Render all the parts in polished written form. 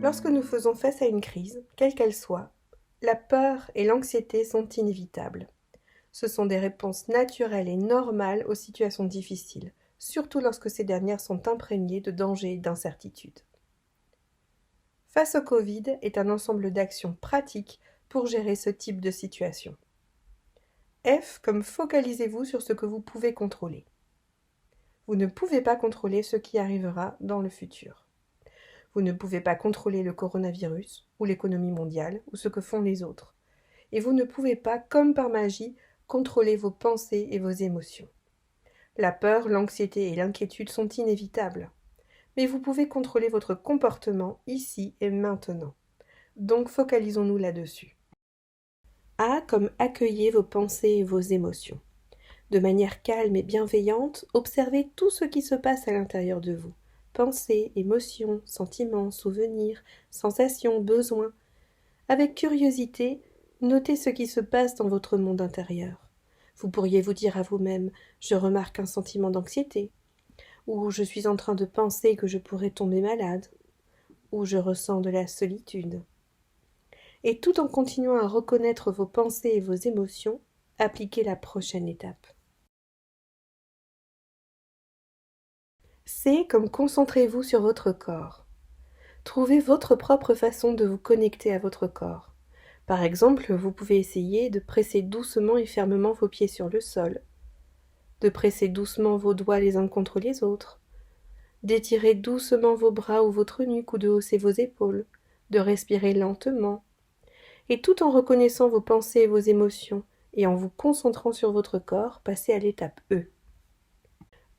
Lorsque nous faisons face à une crise, quelle qu'elle soit, la peur et l'anxiété sont inévitables. Ce sont des réponses naturelles et normales aux situations difficiles, surtout lorsque ces dernières sont imprégnées de dangers et d'incertitudes. Face au Covid est un ensemble d'actions pratiques pour gérer ce type de situation. F comme focalisez-vous sur ce que vous pouvez contrôler. Vous ne pouvez pas contrôler ce qui arrivera dans le futur. Vous ne pouvez pas contrôler le coronavirus, ou l'économie mondiale, ou ce que font les autres. Et vous ne pouvez pas, comme par magie, contrôler vos pensées et vos émotions. La peur, l'anxiété et l'inquiétude sont inévitables. Mais vous pouvez contrôler votre comportement ici et maintenant. Donc focalisons-nous là-dessus. A comme accueillez vos pensées et vos émotions. De manière calme et bienveillante, observez tout ce qui se passe à l'intérieur de vous. Pensées, émotions, sentiments, souvenirs, sensations, besoins. Avec curiosité, notez ce qui se passe dans votre monde intérieur. Vous pourriez vous dire à vous-même « Je remarque un sentiment d'anxiété » ou « Je suis en train de penser que je pourrais tomber malade » ou « Je ressens de la solitude ». Et tout en continuant à reconnaître vos pensées et vos émotions, appliquez la prochaine étape. C comme concentrez-vous sur votre corps. Trouvez votre propre façon de vous connecter à votre corps. Par exemple, vous pouvez essayer de presser doucement et fermement vos pieds sur le sol, de presser doucement vos doigts les uns contre les autres, d'étirer doucement vos bras ou votre nuque ou de hausser vos épaules, de respirer lentement, et tout en reconnaissant vos pensées et vos émotions et en vous concentrant sur votre corps, passez à l'étape E.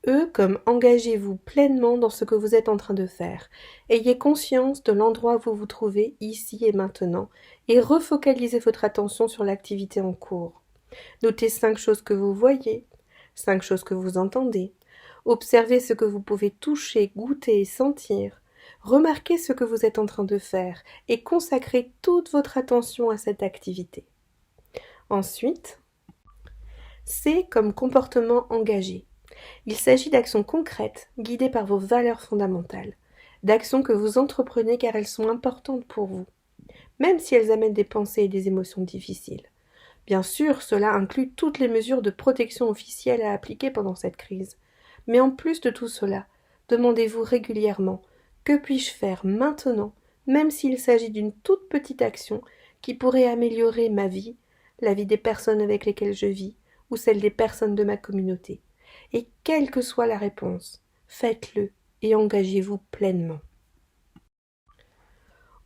E comme engagez-vous pleinement dans ce que vous êtes en train de faire. Ayez conscience de l'endroit où vous vous trouvez, ici et maintenant, et refocalisez votre attention sur l'activité en cours. Notez 5 choses que vous voyez, 5 choses que vous entendez. Observez ce que vous pouvez toucher, goûter et sentir. Remarquez ce que vous êtes en train de faire et consacrez toute votre attention à cette activité. Ensuite, C comme comportement engagé. Il s'agit d'actions concrètes, guidées par vos valeurs fondamentales, d'actions que vous entreprenez car elles sont importantes pour vous, même si elles amènent des pensées et des émotions difficiles. Bien sûr, cela inclut toutes les mesures de protection officielles à appliquer pendant cette crise. Mais en plus de tout cela, demandez-vous régulièrement « Que puis-je faire maintenant ?» même s'il s'agit d'une toute petite action qui pourrait améliorer ma vie, la vie des personnes avec lesquelles je vis, ou celle des personnes de ma communauté. Et quelle que soit la réponse, faites-le et engagez-vous pleinement.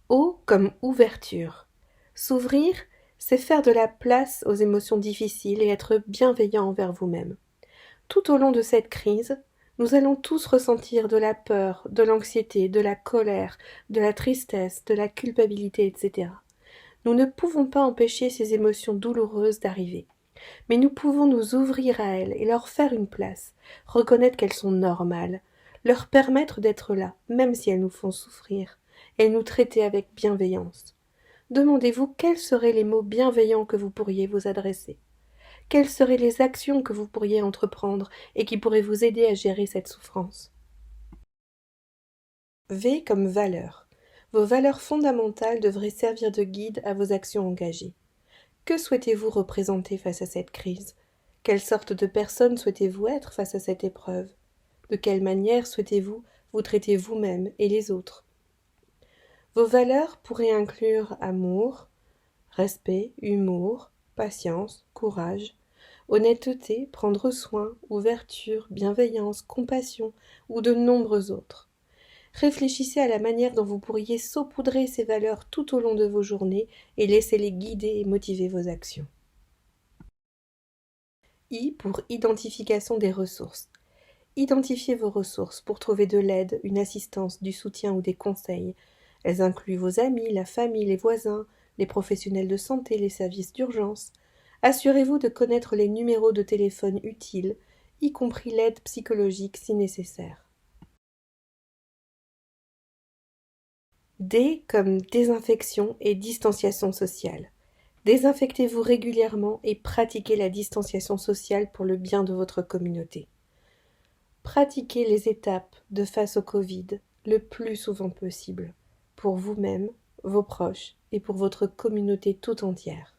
O comme ouverture. S'ouvrir, c'est faire de la place aux émotions difficiles et être bienveillant envers vous-même. Tout au long de cette crise, nous allons tous ressentir de la peur, de l'anxiété, de la colère, de la tristesse, de la culpabilité, etc. Nous ne pouvons pas empêcher ces émotions douloureuses d'arriver. Mais nous pouvons nous ouvrir à elles et leur faire une place, reconnaître qu'elles sont normales, leur permettre d'être là, même si elles nous font souffrir, et nous traiter avec bienveillance. Demandez-vous quels seraient les mots bienveillants que vous pourriez vous adresser. Quelles seraient les actions que vous pourriez entreprendre et qui pourraient vous aider à gérer cette souffrance. V comme valeur. Vos valeurs fondamentales devraient servir de guide à vos actions engagées. Que souhaitez-vous représenter face à cette crise? Quelle sorte de personne souhaitez-vous être face à cette épreuve? De quelle manière souhaitez-vous vous traiter vous-même et les autres? Vos valeurs pourraient inclure amour, respect, humour, patience, courage, honnêteté, prendre soin, ouverture, bienveillance, compassion ou de nombreux autres. Réfléchissez à la manière dont vous pourriez saupoudrer ces valeurs tout au long de vos journées et laissez-les guider et motiver vos actions. I pour identification des ressources. Identifiez vos ressources pour trouver de l'aide, une assistance, du soutien ou des conseils. Elles incluent vos amis, la famille, les voisins, les professionnels de santé, les services d'urgence. Assurez-vous de connaître les numéros de téléphone utiles, y compris l'aide psychologique si nécessaire. D comme désinfection et distanciation sociale. Désinfectez-vous régulièrement et pratiquez la distanciation sociale pour le bien de votre communauté. Pratiquez les étapes de face au Covid le plus souvent possible pour vous-même, vos proches et pour votre communauté tout entière.